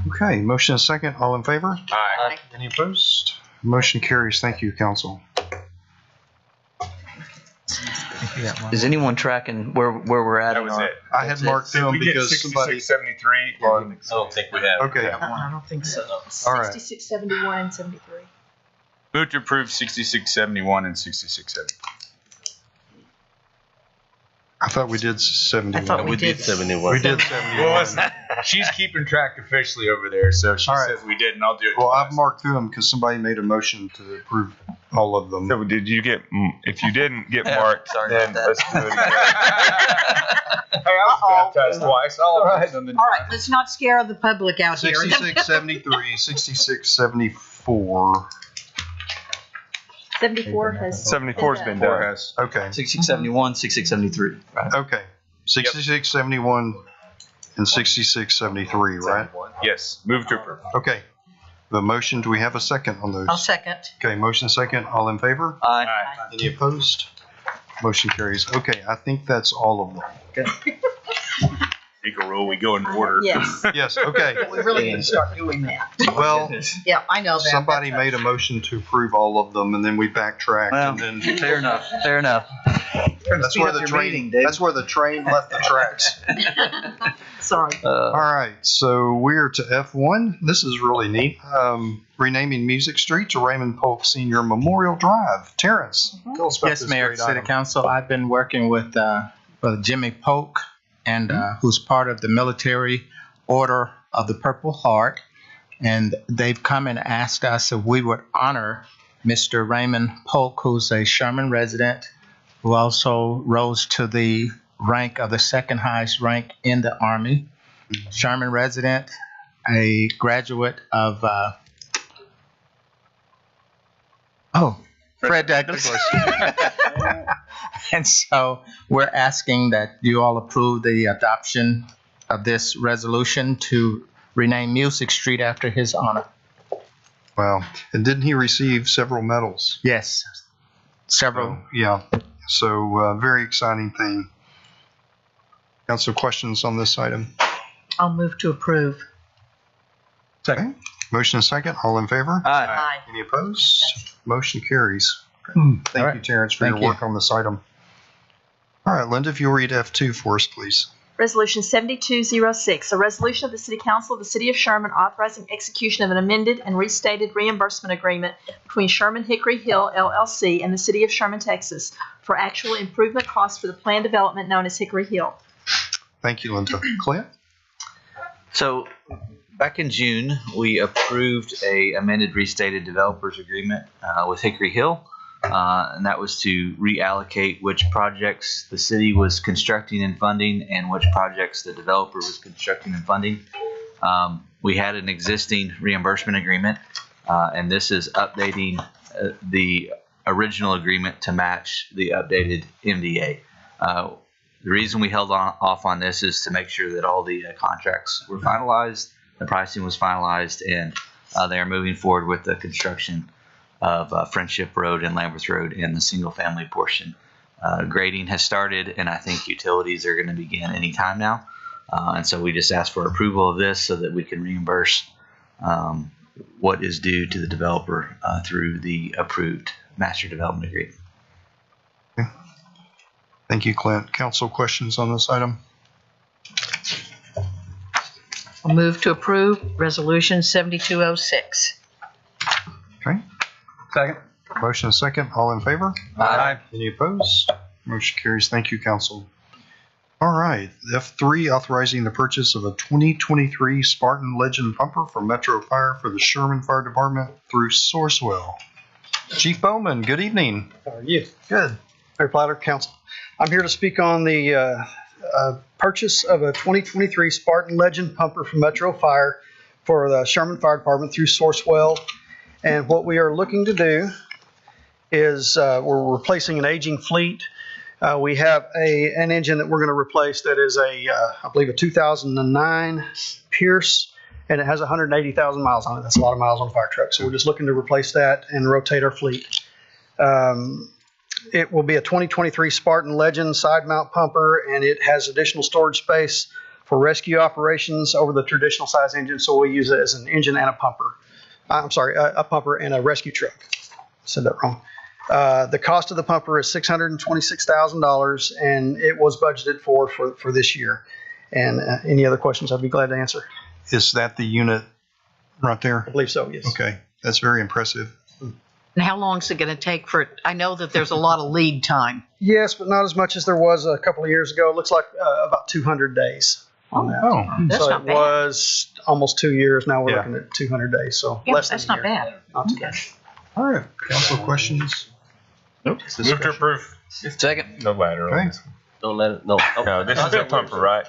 Okay, motion and a second. All in favor? Aye. Any opposed? Motion carries. Thank you, council. Is anyone tracking where we're at? That was it. I had marked Did them we get because somebody. 6673 on? I don't think we have. Okay, I don't think so. all right. 66, 71, and 73. Move to approve 6671 and 6670. I thought we did 71. I thought We did 71. We did Well, 71. she's keeping track officially over there, so she All right. says we did, and I'll do it. Well, I've marked through them because somebody made a motion to approve all of them. So did you get, if you didn't get Yeah, marked, sorry then about that. let's do it again. Hey, I was baptized twice. I'll do something. All right, let's not scare the public out here. 6673, 6674. 74 has. 74's been done. Okay, 6671, 6673. Right. okay. 6671 and 6673, right? Yes, move to approve. Okay. The motion, do we have a second on those? I'll second. Okay, motion second. All in favor? Aye. Any opposed? Motion carries. Okay, I think that's all of them. Take a roll, we go in order. Yes. Yes, okay. We really need to start doing that. Well, Yeah, I know that. somebody made a motion to approve all of them and then we backtracked Well, and then fair enough. Fair enough. that's where the train, that's where the train left the tracks. Sorry. All right, so we're to F1. This is really neat. Renaming Music Street to Raymond Polk Senior Memorial Drive. Terrence, tell us about Yes, this Mayor, great City item. Council. I've been working with Brother Jimmy Polk, and who's part of the Military Order of the Purple Heart, and they've come and asked us if we would honor Mr. Raymond Polk, who's a Sherman resident, who also rose to the rank of the second highest rank in the Army. Sherman resident, a graduate of Fred Douglass. And so we're asking that you all approve the adoption of this resolution to rename Music Street after his honor. Wow. And didn't he receive several medals? Yes, several. Yeah. So very exciting thing. Council, questions on this item? I'll move to approve. Second. Motion and second. All in favor? Aye. Any opposed? Motion carries. Thank you, Terrence, for your work on this item. All right, Linda, if you'll read F2 for us, please. Resolution 7206, a resolution of the City Council of the City of Sherman authorizing execution of an amended and restated reimbursement agreement between Sherman Hickory Hill LLC and the City of Sherman, Texas, for actual improvement costs for the planned development known as Hickory Hill. Thank you, Linda. Clint? So back in June, we approved a amended restated developers agreement with Hickory Hill. And that was to reallocate which projects the city was constructing and funding and which projects the developer was constructing and funding. We had an existing reimbursement agreement, and this is updating the original agreement to match the updated MDA. The reason we held off on this is to make sure that all the contracts were finalized, the pricing was finalized, and they are moving forward with the construction of Friendship Road and Lambeth Road in the single family portion. Grading has started, and I think utilities are going to begin anytime now. And so we just asked for approval of this so that we can reimburse what is due to the developer through the approved master development agreement. Okay. Thank you, Clint. Council, questions on this item? I'll move to approve Resolution 7206. Okay. Second. Motion and second. All in favor? Aye. Any opposed? Motion carries. Thank you, Council. All right. F3, authorizing the purchase of a 2023 Spartan Legend pumper for Metro Fire for the Sherman Fire Department through Sourcewell. Chief Bowman, good evening. How are you? Good. Mayor Platter, Council. I'm here to speak on the purchase of a 2023 Spartan Legend pumper from Metro Fire for the Sherman Fire Department through Sourcewell. And what we are looking to do is we're replacing an aging fleet. We have an engine that we're going to replace that is I believe a 2009 Pierce, and it has 180,000 miles on it. That's a lot of miles on a fire truck. So we're just looking to replace that and rotate our fleet. It will be a 2023 Spartan Legend side mount pumper, and it has additional storage space for rescue operations over the traditional size engine. So we'll use it as an engine and a pumper. I'm sorry, a pumper and a rescue truck. Said that wrong. The cost of the pumper is $626,000, and it was budgeted for this year. And any other questions, I'd be glad to answer. Is that the unit right there? I believe so, yes. Okay, that's very impressive. And how long is it going to take for it? I know that there's a lot of lead time. Yes, but not as much as there was a couple of years ago. It looks like about 200 days on that. Oh, that's so not it bad. was almost 2 years. Now we're looking at 200 days, so Yeah, less than that's a not year. bad. Not too bad. All right, council questions? Nope. Move to approve. Second. No ladder on this. Don't let it, no. No, this is a pumper, right?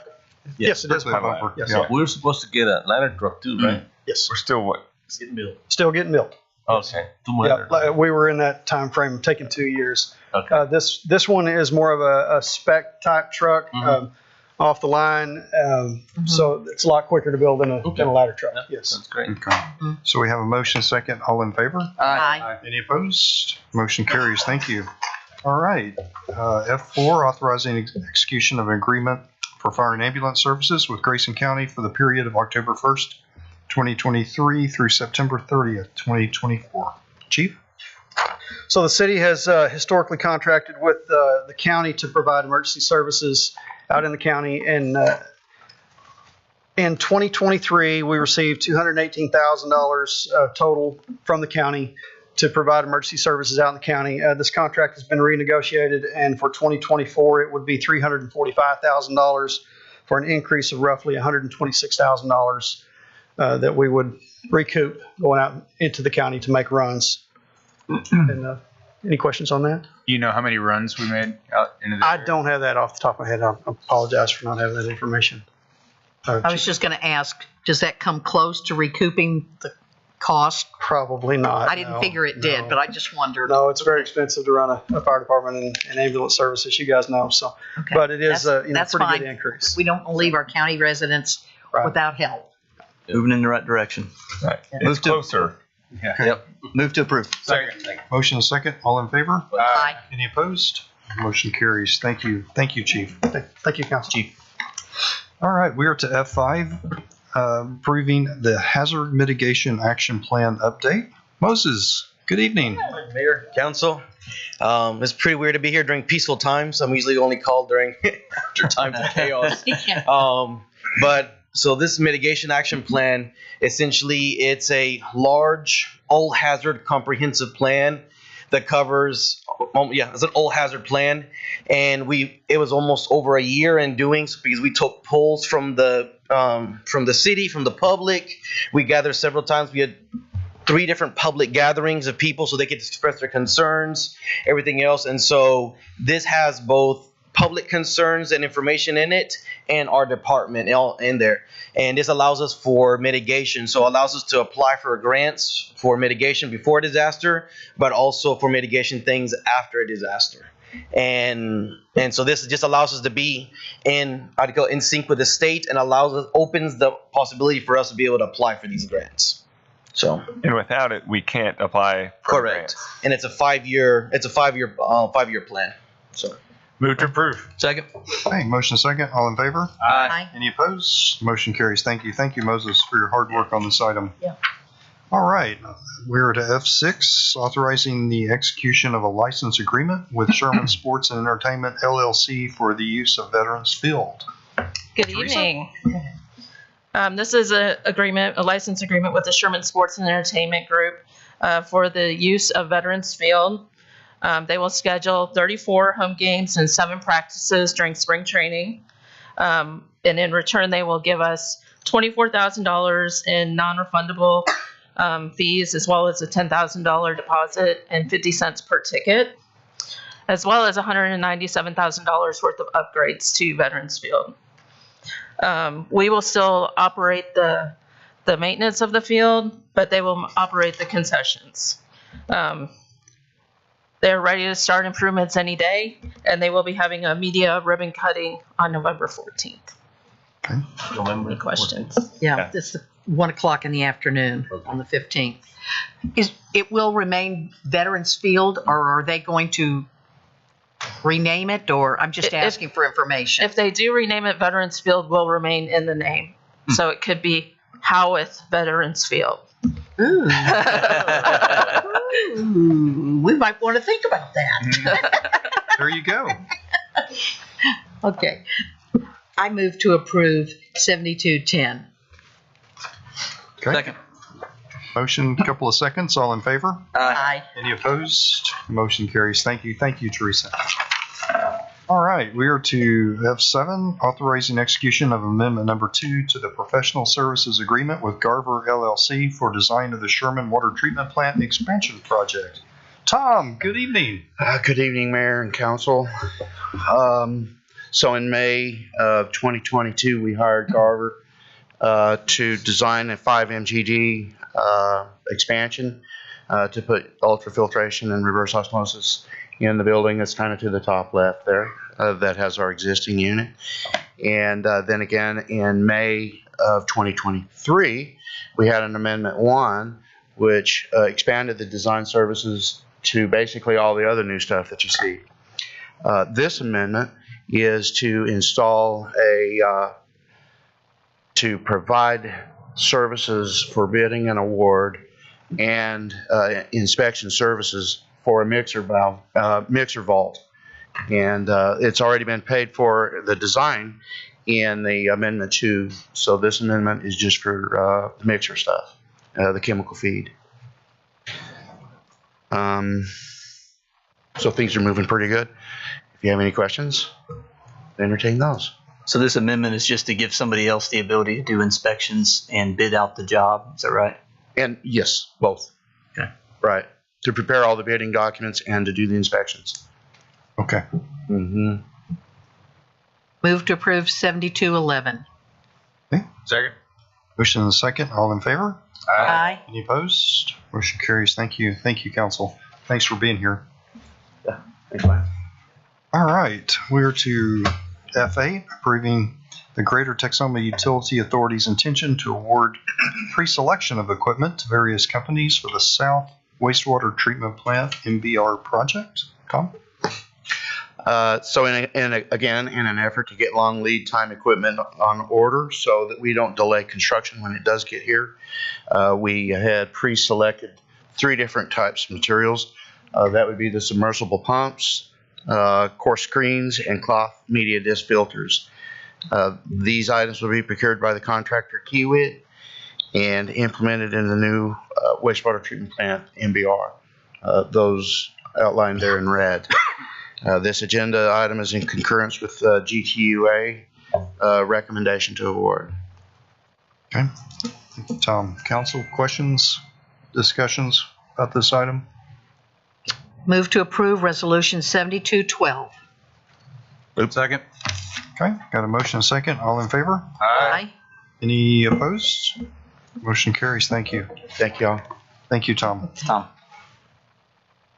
Yes, it is a pumper. Yes. Yeah. We were supposed to get a ladder truck too, right? Yes. We're still what? Still getting built. Okay. Two more Yeah, ladders. like, we were in that time frame, taking 2 years. Okay. This one is more of a spec type truck, off the line. So it's a lot quicker to build than a ladder truck. Yes. That's great. Okay. So we have a motion second. All in favor? Aye. Any opposed? Motion carries. Thank you. All right. F4, authorizing execution of an agreement for fire and ambulance services with Grayson County for the period of October 1st, 2023 through September 30th, 2024. Chief? So the city has historically contracted with the county to provide emergency services out in the county. And in 2023, we received $218,000 total from the county to provide emergency services out in the county. This contract has been renegotiated, and for 2024, it would be $345,000 for an increase of roughly $126,000 that we would recoup going out into the county to make runs. And any questions on that? Do you know how many runs we made out into the I don't have that off the top of my head. I apologize for not having that information. I was just going to ask, does that come close to recouping the cost? Probably not. I didn't no, figure it did, no. but I just wondered. No, it's very expensive to run a fire department and ambulance service, as you guys know. So, Okay. but it is a That's pretty fine. good increase. We don't want to leave our county residents without help. Moving in the right direction. Right. Move It's to- closer. Yeah. Yep. Move to approve. Second. Motion second. All in favor? Aye. Any opposed? Motion carries. Thank you. Thank you, Chief. Thank you, Council. Chief. All right, we are to F5, approving the Hazard Mitigation Action Plan update. Moses, good evening. Mayor, council. It's pretty weird to be here during peaceful times. I'm usually only called during after times of chaos. But so this mitigation action plan, essentially, it's a large all hazard comprehensive plan that covers, it's an all hazard plan, and it was almost over a year in doing so because we took polls from the city, from the public. We gathered several times. We had 3 different public gatherings of people so they could express their concerns, everything else. And so this has both public concerns and information in it and our department all in there. And this allows us for mitigation. So it allows us to apply for grants for mitigation before a disaster, but also for mitigation things after a disaster. And so this just allows us to be in sync with the state and opens the possibility for us to be able to apply for these grants. So, And without it, we can't apply for correct. And it's a 5-year plan. So Move to approve. Second. Okay, motion second. All in favor? Aye. Any opposed? Motion carries. Thank you. Thank you, Moses, for your hard work on this item. Yeah. All right, we're to F6, authorizing the execution of a license agreement with Sherman Sports and Entertainment LLC for the use of Veterans Field. Good evening. This is a license agreement with the Sherman Sports and Entertainment Group for the use of Veterans Field. They will schedule 34 home games and 7 practices during spring training. And in return, they will give us $24,000 in non-refundable fees, as well as a $10,000 deposit and 50 cents per ticket, as well as $197,000 worth of upgrades to Veterans Field. We will still operate the maintenance of the field, but they will operate the concessions. They're ready to start improvements any day, and they will be having a media ribbon cutting on November 14th. Any questions? Yeah, it's 1 o'clock in the afternoon on the 15th. It will remain Veterans Field, or are they going to rename it, or I'm just asking for information? If they do rename it, Veterans Field will remain in the name. So it could be Howarth Veterans Field. Ooh. Ooh, we might want to think about that. There you go. Okay. I move to approve 7210. Okay. Second. Motion, couple of seconds. All in favor? Aye. Any opposed? Motion carries. Thank you. Thank you, Teresa. All right, we are to F7, authorizing execution of amendment number 2 to the professional services agreement with Garver LLC for design of the Sherman Water Treatment Plant expansion project. Tom, good evening. Good evening, Mayor and Council. So in May of 2022, we hired Garver to design a 5 MGD expansion to put ultrafiltration and reverse osmosis in the building. That's kind of to the top left there. That has our existing unit. And then again in May of 2023, we had an amendment 1, which expanded the design services to basically all the other new stuff that you see. This amendment is to install to provide services for bidding and award and inspection services for a mixer vault. And it's already been paid for, the design, in the amendment 2. So this amendment is just for the mixer stuff, the chemical feed. So things are moving pretty good. If you have any questions, entertain those. So this amendment is just to give somebody else the ability to do inspections and bid out the job. Is that right? And yes, both. Okay. Right. To prepare all the bidding documents and to do the inspections. Okay. Mm-hmm. Move to approve 7211. Second. Motion and a second. All in favor? Aye. Any opposed? Motion carries. Thank you. Thank you, Council. Thanks for being here. Yeah. Thanks, Mike. All right. We're to F8, approving the Greater Texoma Utility Authority's intention to award pre-selection of equipment to various companies for the South Wastewater Treatment Plant MBR project. Tom? So again, in an effort to get long lead time equipment on order so that we don't delay construction when it does get here, we had pre-selected 3 different types of materials. That would be the submersible pumps, coarse screens, and cloth media disc filters. These items will be procured by the contractor Kiewit and implemented in the new wastewater treatment plant MBR. Those outlined there in red. This agenda item is in concurrence with GTUA recommendation to award. Okay. Tom, Council, questions, discussions about this item? Move to approve Resolution 7212. Second. Okay. Got a motion and a second. All in favor? Aye. Any opposed? Motion carries. Thank you. Thank you all. Thank you, Tom. Tom.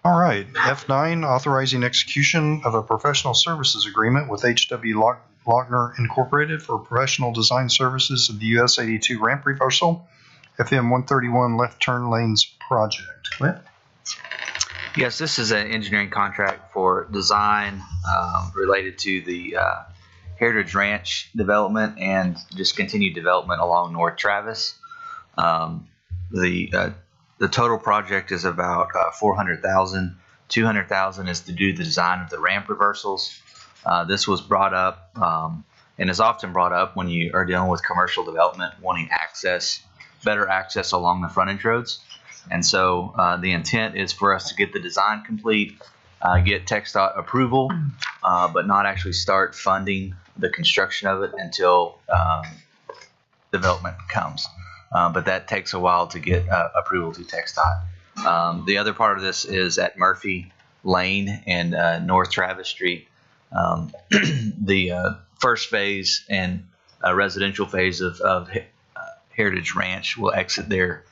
All right. F9, authorizing execution of a professional services agreement with H.W. Lochner Incorporated for professional design services of the US 82 ramp reversal, FM 131 left turn lanes project. Clint? Yes, this is an engineering contract for design related to the Heritage Ranch development and just continued development along North Travis. The total project is about $400,000. $200,000 is to do the design of the ramp reversals. This was brought up and is often brought up when you are dealing with commercial development, wanting better access along the frontage roads. And so the intent is for us to get the design complete, get TxDOT approval, but not actually start funding the construction of it until development comes. But that takes a while to get approval to TxDOT. The other part of this is at Murphy Lane and North Travis Street. The first phase and residential phase of Heritage Ranch will exit there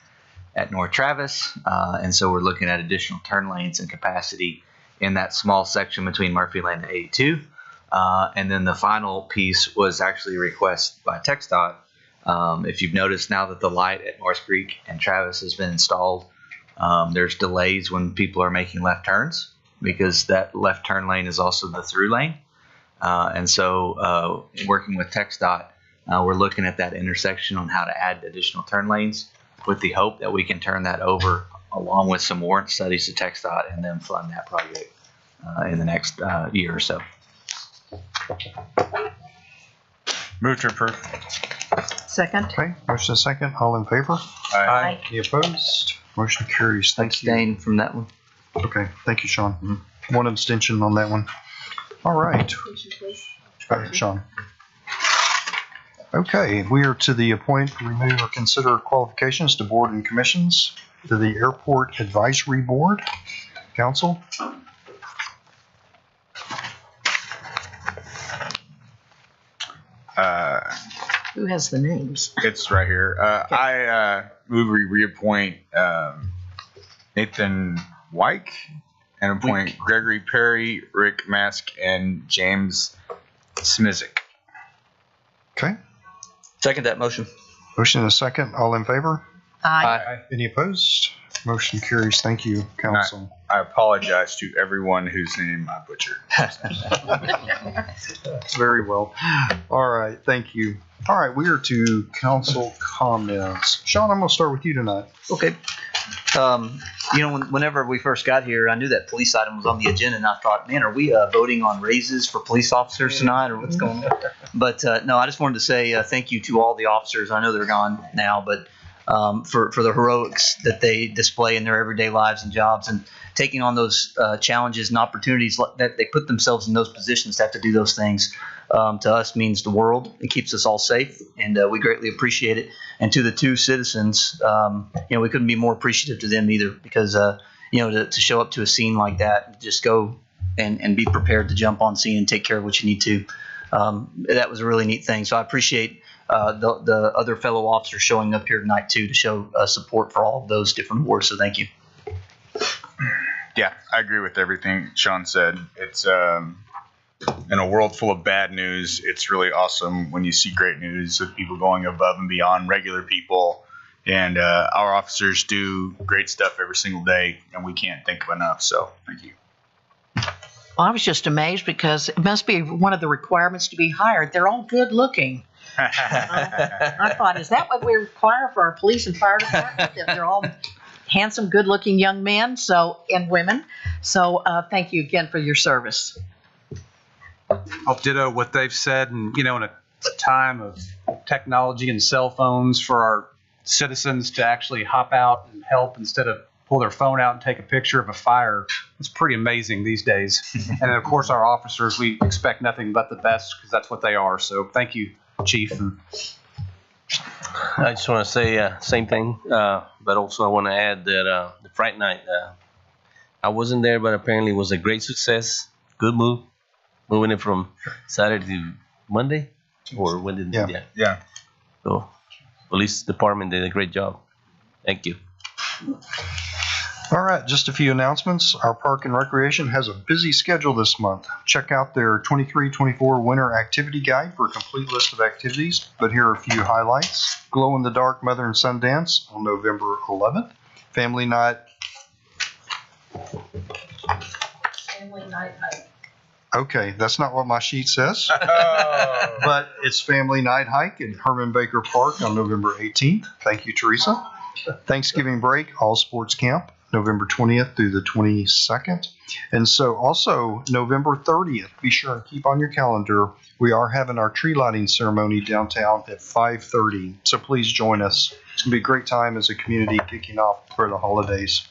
at North Travis, and so we're looking at additional turn lanes and capacity in that small section between Murphy Lane and 82. And then the final piece was actually a request by TxDOT. If you've noticed now that the light at North Creek and Travis has been installed, there's delays when people are making left turns because that left turn lane is also the through lane. And so working with TxDOT, we're looking at that intersection on how to add additional turn lanes with the hope that we can turn that over along with some warrant studies to TxDOT and then fund that project in the next year or so. Move to approve. Second. Okay, motion and second. All in favor? Aye. Any opposed? Motion carries. Thank you. Abstain from that one. Okay, thank you, Sean. One abstention on that one. All right. Sean. Okay, we are to the appoint, remove, or consider qualifications to board and commissions to the Airport Advisory Board. Council? Who has the names? It's right here. I move we reappoint Nathan Wyke and appoint Gregory Perry, Rick Mask, and James Smizik. Okay. Second that motion. Motion and a second. All in favor? Aye. Any opposed? Motion carries. Thank you, Council. I apologize to everyone whose name I butchered. Very well. All right, thank you. All right, we are to council comments. Sean, I'm going to start with you tonight. Okay. Whenever we first got here, I knew that police item was on the agenda, and I thought, man, are we voting on raises for police officers tonight, or what's going on? But no, I just wanted to say thank you to all the officers. I know they're gone now, but for the heroics that they display in their everyday lives and jobs, and taking on those challenges and opportunities that they put themselves in those positions to have to do those things. To us means the world. It keeps us all safe, and we greatly appreciate it. And to the two citizens, we couldn't be more appreciative to them either, because to show up to a scene like that, just go and be prepared to jump on scene and take care of what you need to. That was a really neat thing. So I appreciate the other fellow officers showing up here tonight too to show support for all of those different awards. So thank you. Yeah, I agree with everything Sean said. It's in a world full of bad news, it's really awesome when you see great news of people going above and beyond regular people. And our officers do great stuff every single day, and we can't think of enough. So thank you. Well, I was just amazed because it must be one of the requirements to be hired. They're all good looking. I thought, is that what we require for our police and fire department? That they're all handsome, good looking young men and women. So thank you again for your service. I'll ditto what they've said. And, in a time of technology and cell phones for our citizens to actually hop out and help instead of pull their phone out and take a picture of a fire, it's pretty amazing these days. And of course, our officers, we expect nothing but the best because that's what they are. So thank you, Chief. I just want to say same thing, but also I want to add that the Fright Night, I wasn't there, but apparently it was a great success. Good move. Moving it from Saturday to Monday, or when did Yeah. So, police department did a great job. Thank you. All right, just a few announcements. Our Park and Recreation has a busy schedule this month. Check out their 23-24 Winter Activity Guide for a complete list of activities, but here are a few highlights. Glow in the Dark Mother and Son Dance on November 11th. Family Night. Okay, that's not what my sheet says. But it's Family Night Hike in Herman Baker Park on November 18th. Thank you, Teresa. Thanksgiving Break, All Sports Camp, November 20th through the 22nd. And so also November 30th, be sure and keep on your calendar. We are having our tree lighting ceremony downtown at 5:30. So please join us. It's going to be a great time as a community kicking off for the holidays.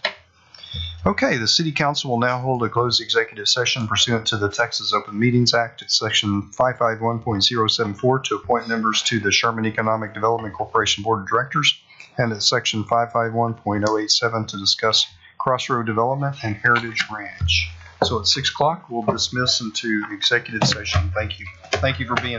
Okay, the City Council will now hold a closed executive session pursuant to the Texas Open Meetings Act at Section 551.074 to appoint members to the Sherman Economic Development Corporation Board of Directors, and at Section 551.087 to discuss Crossroad Development and Heritage Ranch. So at 6 o'clock, we'll dismiss into executive session. Thank you. Thank you for being